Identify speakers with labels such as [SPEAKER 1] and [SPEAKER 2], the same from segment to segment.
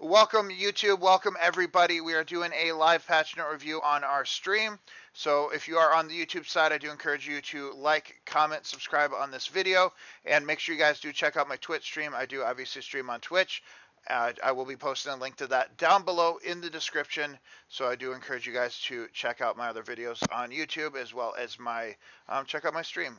[SPEAKER 1] Welcome YouTube, welcome everybody. We are doing a live patch note review on our stream. So if you are on the YouTube side, I do encourage you to like, comment, subscribe on this video, and make sure you guys do check out my Twitch stream. I do obviously stream on Twitch. I will be posting a link to that down below in the description. So I do encourage you guys to check out my other videos on YouTube, as well as my check out my stream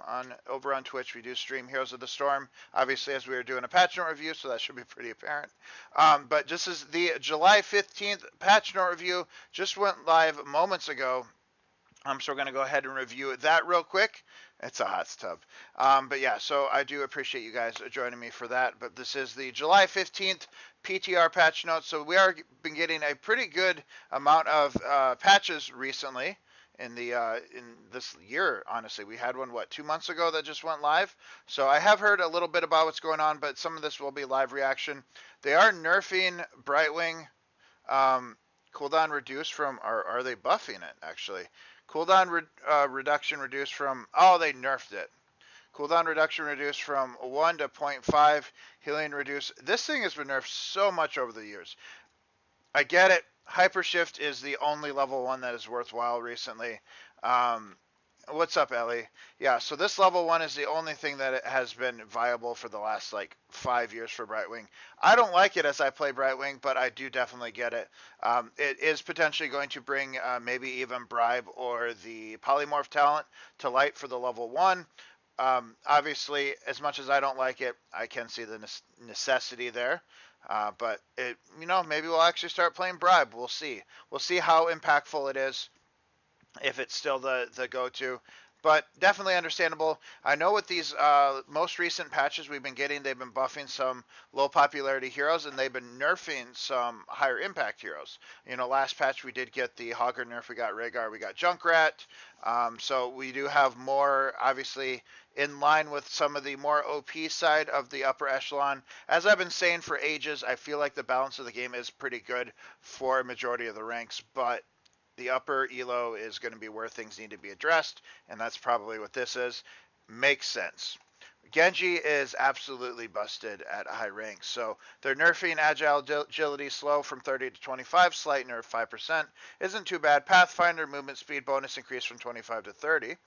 [SPEAKER 1] over on Twitch. We do stream Heroes of the Storm, obviously, as we are doing a patch note review, so that should be pretty apparent. But this is the July 15th patch note review. Just went live moments ago. So we're going to go ahead and review that real quick. It's a HOTS tub. But yeah, so I do appreciate you guys joining me for that. But this is the July 15th PTR patch notes. So we are been getting a pretty good amount of patches recently in this year. Honestly, we had one 2 months ago that just went live. So I have heard a little bit about what's going on, but some of this will be live reaction. They are nerfing Brightwing. Cooldown reduced from, are they buffing it actually? Cooldown reduction reduced from, oh, they nerfed it. Cooldown reduction reduced from 1 to 0.5. Healing reduced. This thing has been nerfed so much over the years. I get it. Hypershift is the only level 1 that is worthwhile recently. What's up, Ellie? Yeah, so this level 1 is the only thing that has been viable for the last 5 years for Brightwing. I don't like it as I play Brightwing, but I do definitely get it. It is potentially going to bring maybe even Bribe or the Polymorph talent to light for the level 1. Obviously, as much as I don't like it, I can see the necessity there. But maybe we'll actually start playing Bribe. We'll see. We'll see how impactful it is, if it's still the go-to, but definitely understandable. I know with these most recent patches we've been getting, they've been buffing some low popularity heroes, and they've been nerfing some higher impact heroes. Last patch we did get the Hogger nerf, we got Rhaegar, we got Junkrat, so we do have more, obviously, in line with some of the more OP side of the upper echelon. As I've been saying for ages, I feel like the balance of the game is pretty good for a majority of the ranks, but the upper elo is going to be where things need to be addressed, and that's probably what this is. Makes sense. Genji is absolutely busted at high ranks, so they're nerfing agile agility slow from 30 to 25, slight nerf 5%. Isn't too bad. Pathfinder movement speed bonus increase from 25 to 30.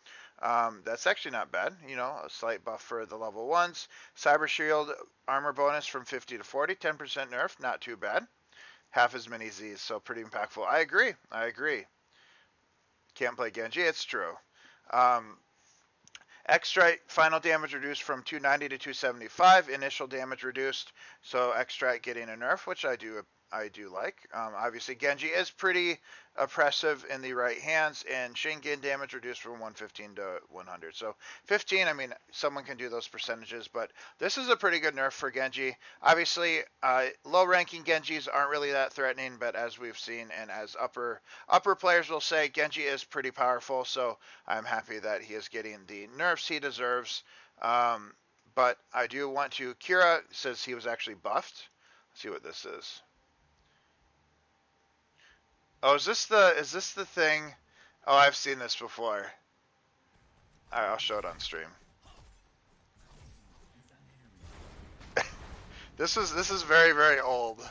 [SPEAKER 1] That's actually not bad, a slight buff for the level 1s. Cyber shield armor bonus from 50 to 40, 10% nerf, not too bad. Half as many Z's, so pretty impactful. I agree. Can't play Genji, it's true. X-Strike final damage reduced from 290 to 275. Initial damage reduced, so X-Strike getting a nerf, which I do like. Obviously, Genji is pretty oppressive in the right hands, and Shingen damage reduced from 115 to 100. So 15, I mean, someone can do those percentages, but this is a pretty good nerf for Genji. Obviously, low-ranking Genjis aren't really that threatening, but as we've seen, and as upper players will say, Genji is pretty powerful, so I'm happy that he is getting the nerfs he deserves. But I do want to, Qhira says he was actually buffed. Let's see what this is. Oh, is this the thing? Oh, I've seen this before. Alright, I'll show it on stream. This is very, very old.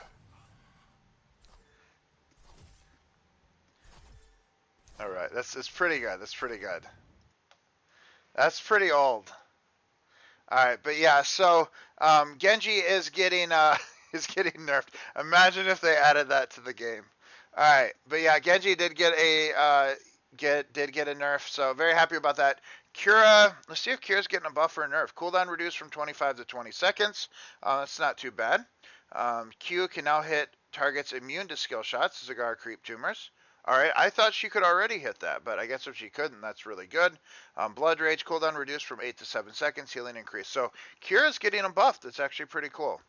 [SPEAKER 1] Alright, it's pretty good. That's pretty good. That's pretty old. Alright, but yeah, so Genji is getting nerfed. Imagine if they added that to the game. All right, but yeah, Genji did get a nerf, so very happy about that. Qhira, let's see if Qhira's getting a buff or a nerf. Cooldown reduced from 25 to 20 seconds. That's not too bad. Q can now hit targets immune to skill shots, Zagar creep tumors. All right, I thought she could already hit that, but I guess if she couldn't, that's really good. Blood Rage cooldown reduced from 8 to 7 seconds, healing increased. So Qhira's getting a buff. That's actually pretty cool.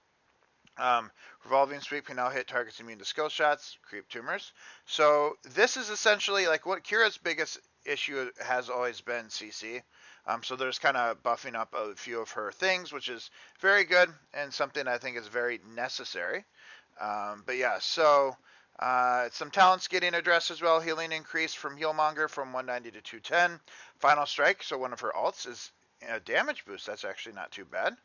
[SPEAKER 1] Revolving sweep can now hit targets immune to skill shots, creep tumors. So this is essentially like what Qhira's biggest issue has always been CC. So there's kind of buffing up a few of her things, which is very good and something I think is very necessary. But yeah, so some talents getting addressed as well. Healing increase from Healmonger from 190 to 210. Final strike, so one of her alts is damage boost. That's actually not too bad.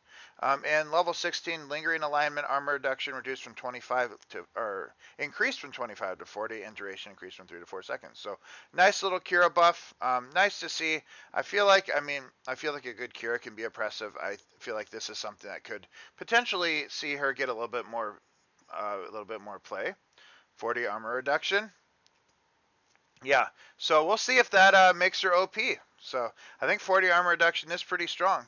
[SPEAKER 1] And level 16, lingering alignment, armor reduction reduced from 25 to, or increased from 25 to 40, and duration increased from 3 to 4 seconds. So nice little Qhira buff. Nice to see. I feel like a good Qhira can be oppressive. I feel like this is something that could potentially see her get a little bit more play. 40 armor reduction. Yeah, so we'll see if that makes her OP. So I think 40 armor reduction is pretty strong.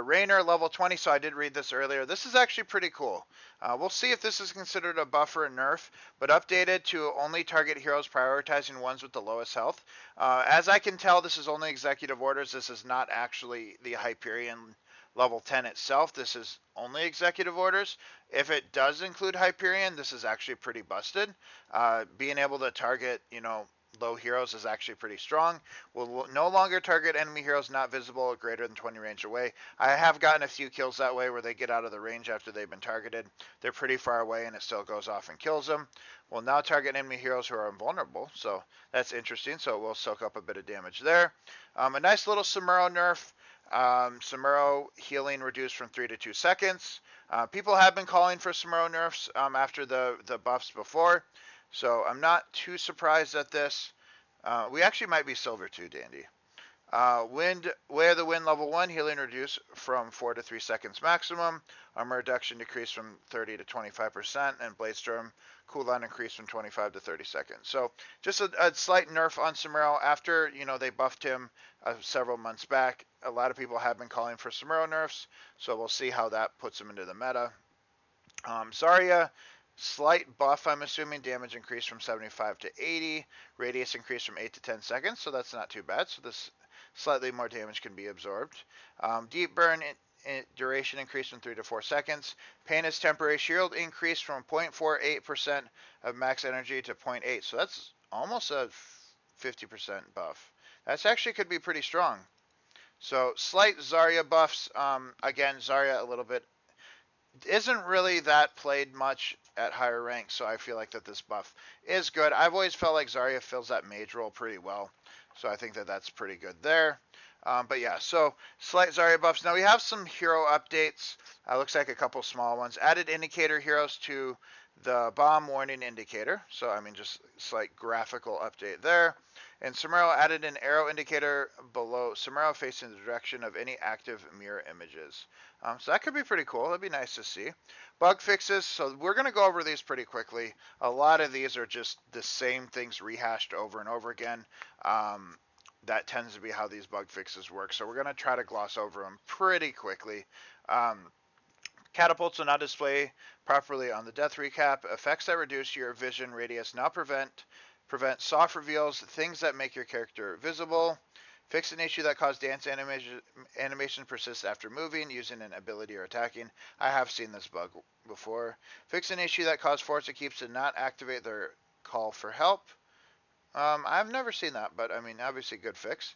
[SPEAKER 1] Raynor level 20, so I did read this earlier. This is actually pretty cool. We'll see if this is considered a buff or a nerf, but updated to only target heroes prioritizing ones with the lowest health. As I can tell, this is only executive orders. This is not actually the Hyperion level 10 itself. This is only executive orders. If it does include Hyperion, this is actually pretty busted. Being able to target, low heroes is actually pretty strong. Will no longer target enemy heroes not visible or greater than 20 range away. I have gotten a few kills that way where they get out of the range after they've been targeted. They're pretty far away and it still goes off and kills them. Will now target enemy heroes who are invulnerable, so that's interesting. So it will soak up a bit of damage there. A nice little Samuro nerf. Samuro healing reduced from 3 to 2 seconds. People have been calling for Samuro nerfs after the buffs before. So I'm not too surprised at this. We actually might be silver too, Dandy. Way of the Wind level 1, healing reduced from 4 to 3 seconds maximum. Armor reduction decreased from 30 to 25%, and Bladestorm cooldown increased from 25 to 30 seconds. So just a slight nerf on Samuro after, they buffed him several months back. A lot of people have been calling for Samuro nerfs, so we'll see how that puts him into the meta. Zarya, slight buff, I'm assuming. Damage increased from 75 to 80. Radius increased from 8 to 10 seconds, so that's not too bad. So this slightly more damage can be absorbed. Deep burn duration increased from 3 to 4 seconds. Pain is temporary. Shield increased from 0.48% of max energy to 0.8. So that's almost a 50% buff. That's actually could be pretty strong. So slight Zarya buffs. Again, Zarya a little bit isn't really that played much at higher ranks, so I feel like that this buff is good. I've always felt like Zarya fills that mage role pretty well, so I think that that's pretty good there. But yeah, so slight Zarya buffs. Now we have some hero updates. Looks like a couple small ones. Added indicator heroes to the bomb warning indicator. So I mean, just slight graphical update there. And Samuro added an arrow indicator below Samuro facing the direction of any active mirror images. So that could be pretty cool. That'd be nice to see. Bug fixes. So we're going to go over these pretty quickly. A lot of these are just the same things rehashed over and over again. That tends to be how these bug fixes work. So we're going to try to gloss over them pretty quickly. Catapults will now display properly on the death recap. Effects that reduce your vision radius now prevent soft reveals, things that make your character visible. Fix an issue that caused dance animation persist after moving, using an ability or attacking. I have seen this bug before. Fix an issue that caused Forza Keeps to not activate their call for help. I've never seen that, but I mean, obviously good fix.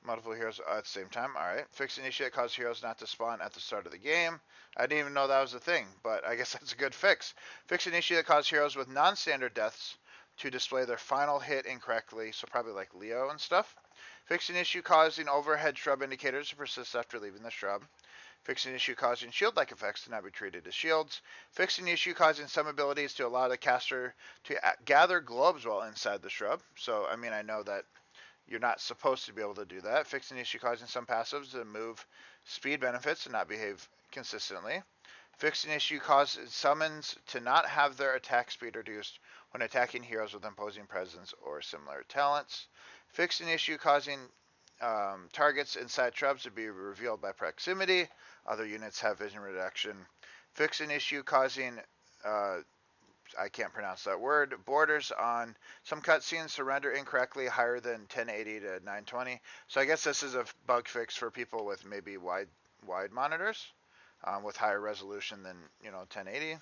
[SPEAKER 1] Multiple heroes at the same time. Alright. Fix an issue that caused heroes not to spawn at the start of the game. I didn't even know that was a thing, but I guess that's a good fix. Fix an issue that caused heroes with non-standard deaths to display their final hit incorrectly, so probably like Leo and stuff. Fix an issue causing overhead shrub indicators to persist after leaving the shrub. Fix an issue causing shield-like effects to not be treated as shields. Fix an issue causing some abilities to allow the caster to gather globes while inside the shrub. So, I mean, I know that you're not supposed to be able to do that. Fix an issue causing some passives to move speed benefits and not behave consistently. Fix an issue causes summons to not have their attack speed reduced when attacking heroes with imposing presence or similar talents. Fix an issue causing targets inside shrubs to be revealed by proximity. Other units have vision reduction. Fix an issue causing, I can't pronounce that word, borders on some cutscenes to render incorrectly higher than 1080 to 920. So I guess this is a bug fix for people with maybe wide monitors with higher resolution than 1080.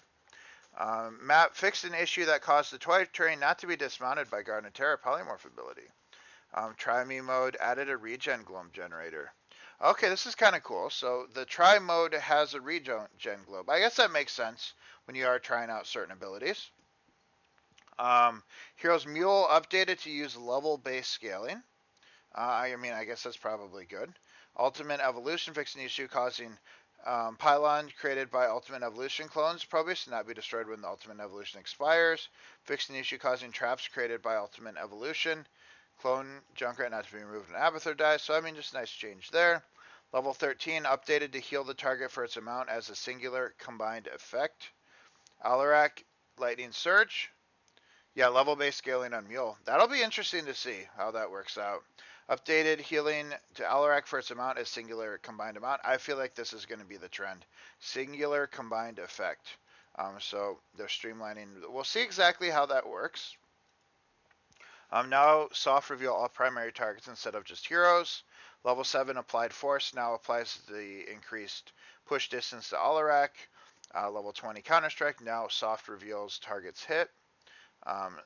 [SPEAKER 1] Map fixed an issue that caused the toy terrain not to be dismounted by Garden of Terror polymorph ability. Try me mode added a regen globe generator. Okay, this is kind of cool. So the try mode has a regen globe. I guess that makes sense when you are trying out certain abilities. Hero's Mule updated to use level-based scaling. I mean, I guess that's probably good. Ultimate Evolution, fix an issue causing pylon created by Ultimate Evolution clones Probius to not be destroyed when the Ultimate Evolution expires. Fix an issue causing traps created by Ultimate Evolution. Clone Junkrat not to be removed when Abathur dies. So I mean, just a nice change there. Level 13, updated to heal the target for its amount as a singular combined effect. Alarak, Lightning Surge. Yeah, level-based scaling on Mule. That'll be interesting to see how that works out. Updated healing to Alarak for its amount as singular combined amount. I feel like this is going to be the trend. Singular combined effect. So they're streamlining. We'll see exactly how that works. Now soft reveal all primary targets instead of just heroes. Level 7 applied force now applies the increased push distance to Alarak. Level 20 Counter-Strike now soft reveals targets hit.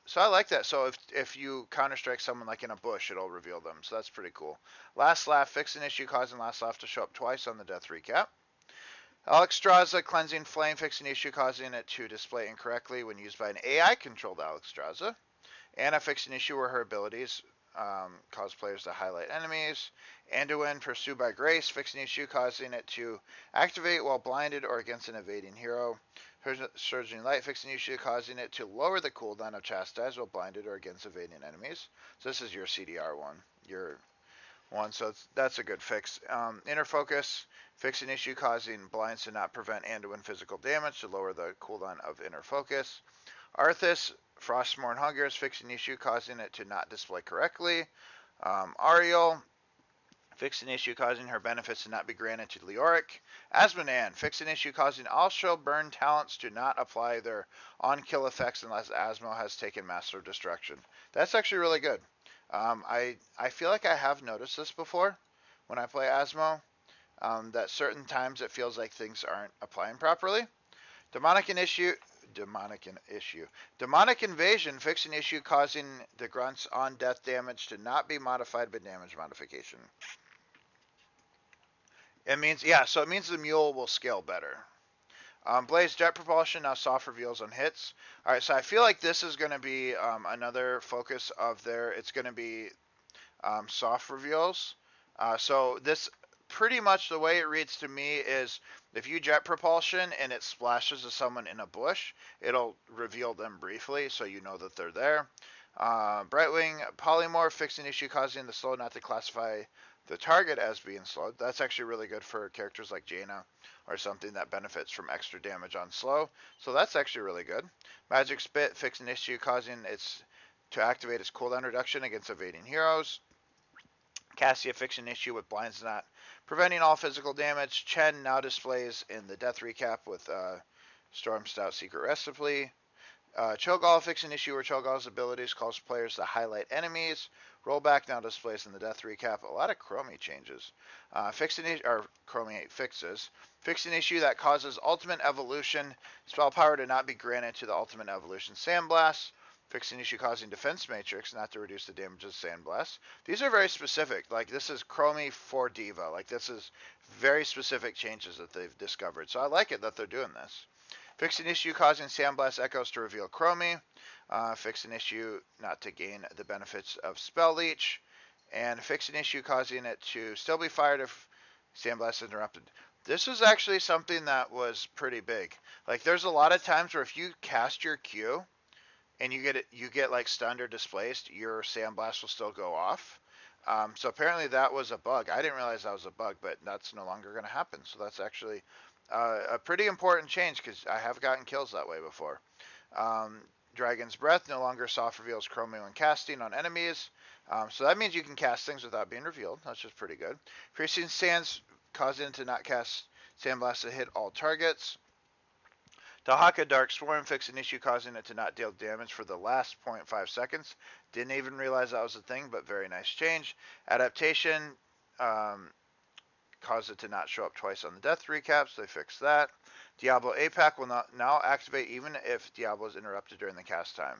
[SPEAKER 1] So I like that. So if you Counter-Strike someone like in a bush, it'll reveal them. So that's pretty cool. Last Laugh, fix an issue causing Last Laugh to show up twice on the death recap. Alexstrasza, Cleansing Flame, fix an issue causing it to display incorrectly when used by an AI-controlled Alexstrasza. Anna, fix an issue where her abilities cause players to highlight enemies. Anduin, Pursue by Grace, fix an issue causing it to activate while blinded or against an evading hero. Surging Light, fix an issue causing it to lower the cooldown of Chastise while blinded or against evading enemies. So this is your CDR one, your one, so that's a good fix. Inner Focus, fix an issue causing blinds to not prevent Anduin physical damage to lower the cooldown of Inner Focus. Arthas, Frostmourne Hungers, fix an issue causing it to not display correctly. Ariel, fix an issue causing her benefits to not be granted to Leoric. Asmodan, fix an issue causing all show burn talents to not apply their on-kill effects unless Asmo has taken Master of Destruction. That's actually really good. I feel like I have noticed this before when I play Asmo, that certain times it feels like things aren't applying properly. Demonic Invasion, fix an issue causing the grunts on death damage to not be modified by damage modification. It means, yeah, so it means the mule will scale better. Blaze Jet Propulsion, now soft reveals on hits. All right, so I feel like this is going to be another focus of their, it's going to be soft reveals. So this, pretty much the way it reads to me is if you jet propulsion and it splashes at someone in a bush, it'll reveal them briefly so you know that they're there. Brightwing Polymorph, fix an issue causing the slow not to classify the target as being slowed. That's actually really good for characters like Jaina or something that benefits from extra damage on slow. So that's actually really good. Magic Spit, fix an issue causing its to activate its cooldown reduction against evading heroes. Cassia, fix an issue with blinds not preventing all physical damage. Chen now displays in the death recap with Storm Stout Secret Recipe. Cho'Gall, fix an issue where Cho'Gall's abilities cause players to highlight enemies. Rollback now displays in the death recap. A lot of Chromie changes. Fix an issue, or Chromie 8 fixes. Fix an issue that causes Ultimate Evolution spell power to not be granted to the Ultimate Evolution Sandblast. Fix an issue causing Defense Matrix not to reduce the damage of Sandblast. These are very specific. Like this is Chromie for Diva. Like this is very specific changes that they've discovered. So I like it that they're doing this. Fix an issue causing Sandblast Echoes to reveal Chromie. Fix an issue not to gain the benefits of Spell Leech. And fix an issue causing it to still be fired if Sandblast is interrupted. This is actually something that was pretty big. Like there's a lot of times where if you cast your Q and you get like stunned or displaced, your Sandblast will still go off. So apparently that was a bug. I didn't realize that was a bug, but that's no longer going to happen. So that's actually a pretty important change because I have gotten kills that way before. Dragon's Breath no longer soft reveals Chromie when casting on enemies. So that means you can cast things without being revealed. That's just pretty good. Piercing Sands causing it to not cast Sandblast to hit all targets. Dahaka Dark Swarm, fix an issue causing it to not deal damage for the last 0.5 seconds. Didn't even realize that was a thing, but very nice change. Adaptation caused it to not show up twice on the death recaps. They fixed that. Diablo APAC will not now activate even if Diablo is interrupted during the cast time.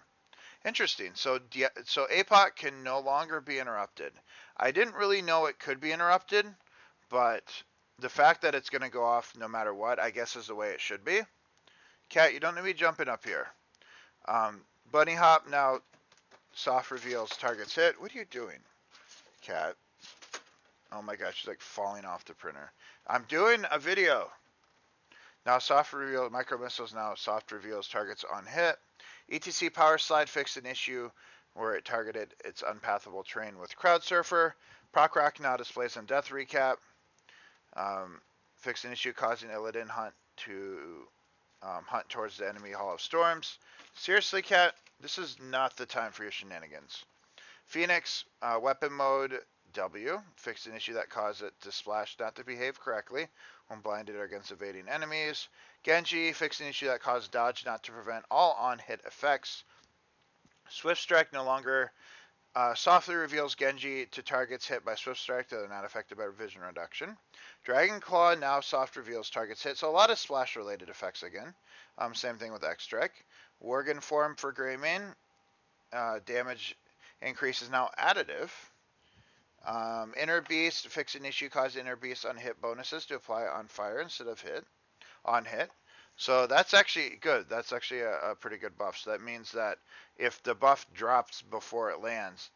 [SPEAKER 1] Interesting. So APAC can no longer be interrupted. I didn't really know it could be interrupted, but the fact that it's going to go off no matter what, I guess is the way it should be. Cat, you don't need to be jumping up here. Bunny Hop now soft reveals targets hit. What are you doing, Cat? Oh my gosh, she's like falling off the printer. I'm doing a video. Now soft reveal, micro missiles now soft reveals targets on hit. ETC power slide fixed an issue where it targeted its unpathable terrain with crowd surfer. Proc rock now displays on death recap. Fixed an issue causing Illidan hunt to hunt towards the enemy Hall of Storms. Seriously, Cat, this is not the time for your shenanigans. Phoenix, weapon mode W, fixed an issue that caused it to splash not to behave correctly when blinded or against evading enemies. Genji, fixed an issue that caused dodge not to prevent all on-hit effects. Swift Strike no longer softly reveals Genji to targets hit by Swift Strike that are not affected by vision reduction. Dragon Claw now soft reveals targets hit, so a lot of splash related effects again. Same thing with X Strike. Worgen form for Greymane, damage increase is now additive. Inner Beast, fix an issue causing Inner Beast on hit bonuses to apply on fire instead of on hit. So that's actually good. That's actually a pretty good buff. So that means that if the buff drops before it lands,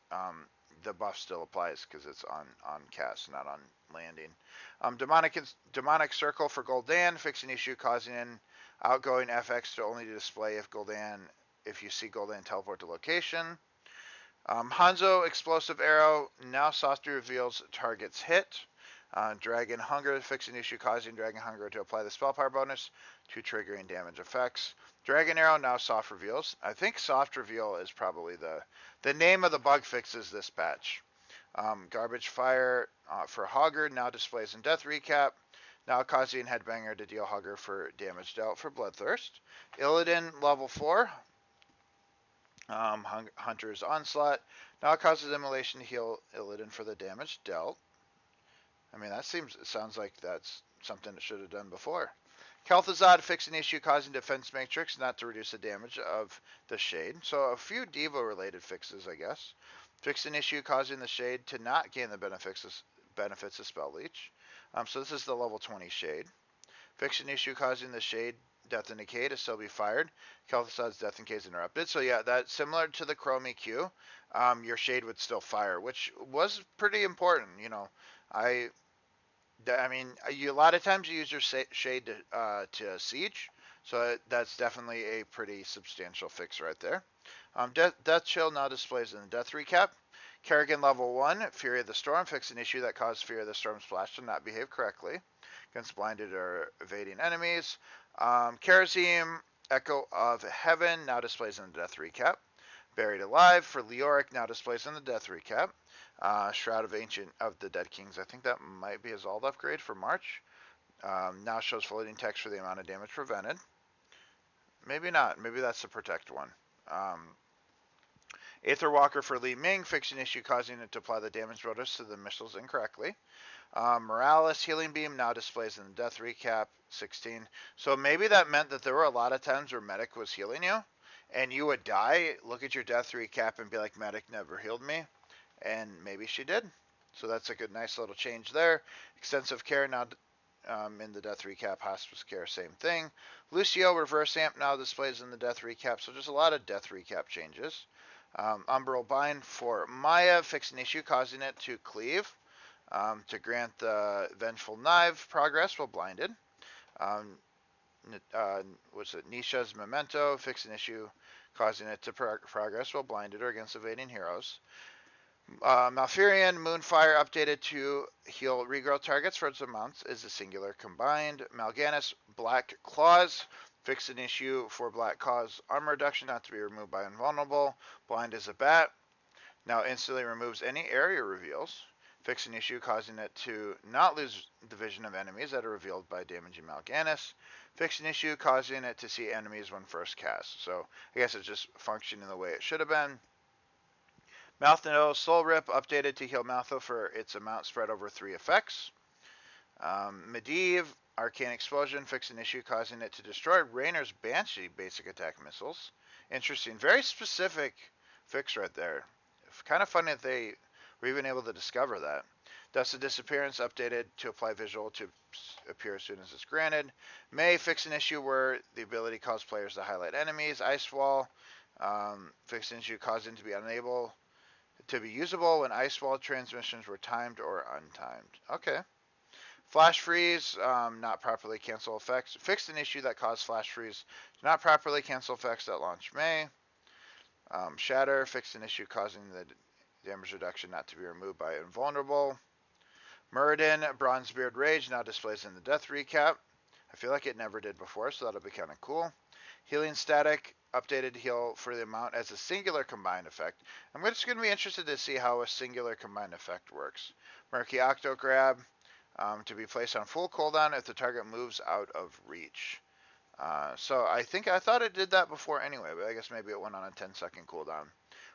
[SPEAKER 1] the buff still applies because it's on cast, not on landing. Demonic Circle for Gul'dan, fix an issue causing an outgoing FX to only display if you see Gul'dan teleport to location. Hanzo Explosive Arrow now softly reveals target's hit. Dragon Hunger, fix an issue causing Dragon Hunger to apply the spell power bonus to triggering damage effects. Dragon Arrow now soft reveals. I think soft reveal is probably the name of the bug fixes this patch. Garbage Fire for Hogger now displays in death recap. Now causing Headbanger to deal Hogger for damage dealt for Bloodthirst. Illidan level 4. Hunter's Onslaught now causes Immolation to heal Illidan for the damage dealt. I mean, sounds like that's something it should have done before. Kel'Thuzad fixed an issue causing Defense Matrix not to reduce the damage of the Shade. So a few Devo related fixes, I guess. Fixed an issue causing the Shade to not gain the benefits of Spell Leech. So this is the level 20 Shade. Fixed an issue causing the Shade Death and Decay to still be fired. Kel'Thuzad's Death and Decay is interrupted. So yeah, that's similar to the Chromie Q. Your Shade would still fire, which was pretty important. You know, I mean, a lot of times you use your Shade to siege, so that's definitely a pretty substantial fix right there. Death Chill now displays in the Death Recap. Kerrigan level 1, Fury of the Storm, fix an issue that caused Fury of the Storm Splash to not behave correctly against blinded or evading enemies. Karazim, Echo of Heaven, now displays in the Death Recap. Buried Alive for Leoric, now displays in the Death Recap. Shroud of Ancient of the Dead Kings, I think that might be his alt upgrade for March. Now shows floating text for the amount of damage prevented. Maybe not, maybe that's the Protect one. Aether Walker for Li Ming, fix an issue causing it to apply the damage bonus to the missiles incorrectly. Morales Healing Beam now displays in the Death Recap 16. So maybe that meant that there were a lot of times where Medic was healing you, and you would die, look at your Death Recap and be like, Medic never healed me. And maybe she did. So that's a good, nice little change there. Extensive Care now in the Death Recap. Hospice Care, same thing. Lucio Reverse Amp now displays in the Death Recap. So just a lot of Death Recap changes. Umbral Bind for Maya, fix an issue causing it to cleave to grant the Vengeful Knife progress while blinded. Nisha's Memento, fix an issue causing it to progress while blinded or against evading heroes. Malfurion Moonfire updated to heal regrowth targets for its amounts is a singular combined. Mal'Ganis Black Claws, fix an issue for Black Claws armor reduction not to be removed by invulnerable. Blind as a bat. Now instantly removes any area reveals. Fix an issue causing it to not lose the vision of enemies that are revealed by damaging Mal'Ganis. Fix an issue causing it to see enemies when first cast. So I guess it's just functioning the way it should have been. Maltho Soul Rip updated to heal Maltho for its amount spread over 3 effects. Medivh Arcane Explosion, fix an issue causing it to destroy Rainer's Banshee basic attack missiles. Interesting, very specific fix right there. Kind of funny that they were even able to discover that. Dust of Disappearance updated to apply visual to appear as soon as it's granted. May fix an issue where the ability calls players to highlight enemies. Ice Wall, fix an issue causing to be unable to be usable when ice wall transmissions were timed or untimed. Okay. Flash freeze, not properly cancel effects. Fixed an issue that caused flash freeze. Not properly cancel effects at launch May. Shatter, fixed an issue causing the damage reduction not to be removed by invulnerable. Muradin, Bronzebeard Rage, now displays in the death recap. I feel like it never did before, so that'll be kind of cool. Healing Static, updated heal for the amount as a singular combined effect. I'm just going to be interested to see how a singular combined effect works. Murky Octo Grab, to be placed on full cooldown if the target moves out of reach. So I thought it did that before anyway, but I guess maybe it went on a 10-second cooldown.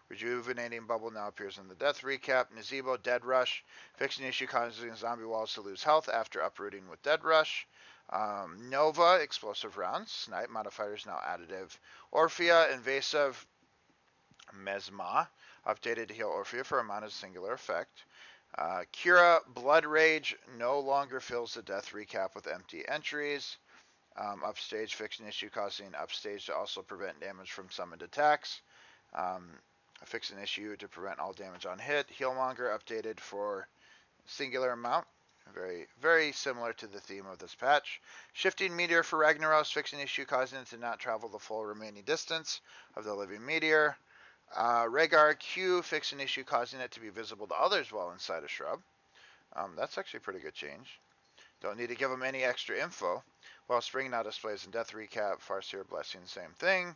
[SPEAKER 1] Rejuvenating Bubble now appears in the death recap. Nazebo, Dead Rush, fixing issue causing zombie walls to lose health after uprooting with Dead Rush. Nova, explosive rounds. Snipe modifiers now additive. Orphea, invasive. Mesma, updated to heal Orphea for amount as singular effect. Qhira, Blood Rage, no longer fills the death recap with empty entries. Upstage, fixing issue causing upstage to also prevent damage from summoned attacks. Fix an issue to prevent all damage on hit. Healmonger updated for singular amount. Very, very similar to the theme of this patch. Shifting Meteor for Ragnaros, fix an issue causing it to not travel the full remaining distance of the living meteor. Rhaegar Q, fix an issue causing it to be visible to others while inside a shrub. That's actually a pretty good change. Don't need to give them any extra info. While Spring now displays in Death Recap, Farseer Blessing, same thing.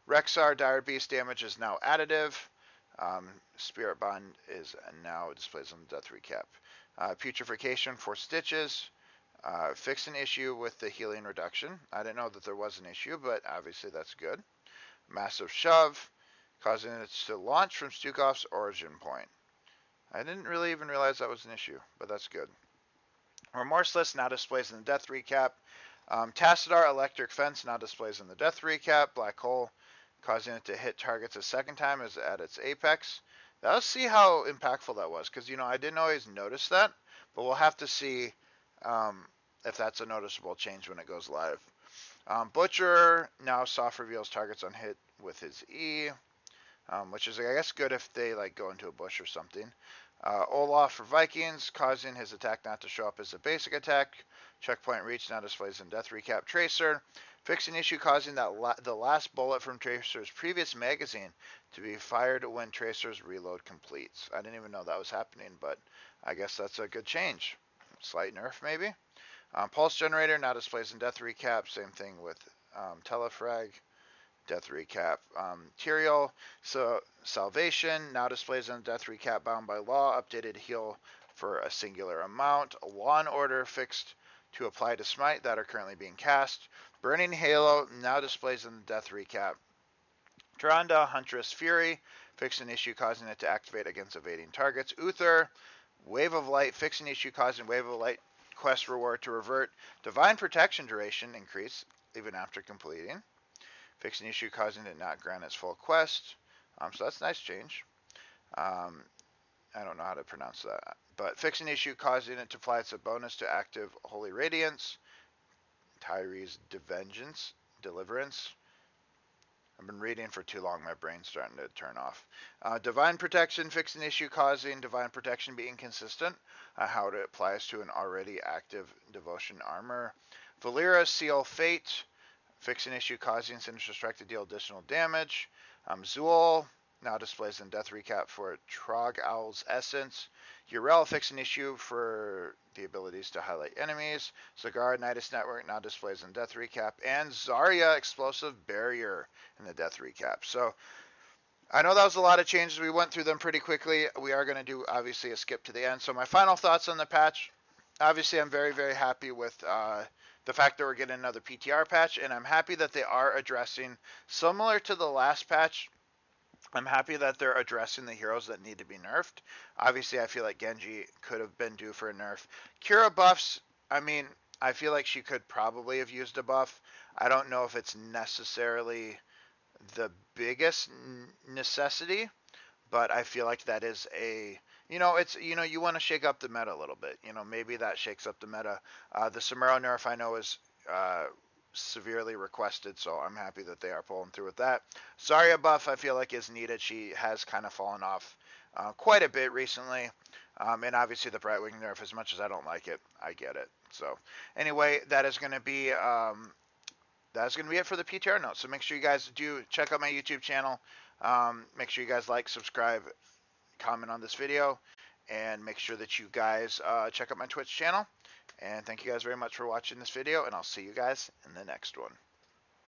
[SPEAKER 1] Rexar, Dire Beast damage is now additive. Spirit Bond is now displays on the Death Recap. Putrefaction for Stitches. Fix an issue with the healing reduction. I didn't know that there was an issue, but obviously that's good. Massive Shove, causing it to launch from Stukov's origin point. I didn't really even realize that was an issue, but that's good. Remorseless now displays in the Death Recap. Tassadar Electric Fence now displays in the Death Recap. Black Hole, causing it to hit targets a second time is at its apex. Now let's see how impactful that was, because I didn't always notice that, but we'll have to see if that's a noticeable change when it goes live. Butcher now soft reveals targets on hit with his E, which is I guess good if they go into a bush or something. Olaf for Vikings, causing his attack not to show up as a basic attack. Checkpoint reach now displays in Death Recap. Tracer, fix an issue causing the last bullet from Tracer's previous magazine to be fired when Tracer's reload completes. I didn't even know that was happening, but I guess that's a good change. Slight nerf maybe. Pulse Generator now displays in Death Recap. Same thing with Telefrag. Death Recap. Tyrael, so Salvation now displays in Death Recap. Bound by Law, updated heal for a singular amount. Law and Order fixed to apply to Smite that are currently being cast. Burning Halo now displays in the Death Recap. Tyrande, Huntress Fury, fixed an issue causing it to activate against evading targets. Uther, Wave of Light, fixed an issue causing Wave of Light quest reward to revert. Divine Protection duration increase even after completing. Fix an issue causing it not grant its full quest. So that's a nice change. I don't know how to pronounce that. But fix an issue causing it to apply its bonus to active Holy Radiance. Tyree's Deliverance. I've been reading for too long. My brain's starting to turn off. Divine Protection, fix an issue causing Divine Protection be inconsistent. How it applies to an already active Devotion armor. Valera, Seal Fate. Fix an issue causing Sinister Strike to deal additional damage. Zool now displays in Death Recap for Trog Owl's Essence. Urel, fix an issue for the abilities to highlight enemies. Zagar, Nidus Network now displays in Death Recap. And Zarya, Explosive Barrier in the Death Recap. So I know that was a lot of changes. We went through them pretty quickly. We are going to do, obviously, a skip to the end. So my final thoughts on the patch. Obviously, I'm very, very happy with the fact that we're getting another PTR patch, and I'm happy that they are addressing, similar to the last patch, I'm happy that they're addressing the heroes that need to be nerfed. Obviously, I feel like Genji could have been due for a nerf. Qhira buffs, I mean, I feel like she could probably have used a buff. I don't know if it's necessarily the biggest necessity, but I feel like that is a... it's, you want to shake up the meta a little bit. Maybe that shakes up the meta. The Samuro nerf I know is severely requested, so I'm happy that they are pulling through with that. Zarya buff I feel like is needed. She has kind of fallen off quite a bit recently. And obviously the Brightwing nerf, as much as I don't like it, I get it. So anyway, that is going to be it for the PTR note. So make sure you guys do check out my YouTube channel. Make sure you guys like, subscribe, comment on this video, and make sure that you guys check out my Twitch channel. And thank you guys very much for watching this video, and I'll see you guys in the next one.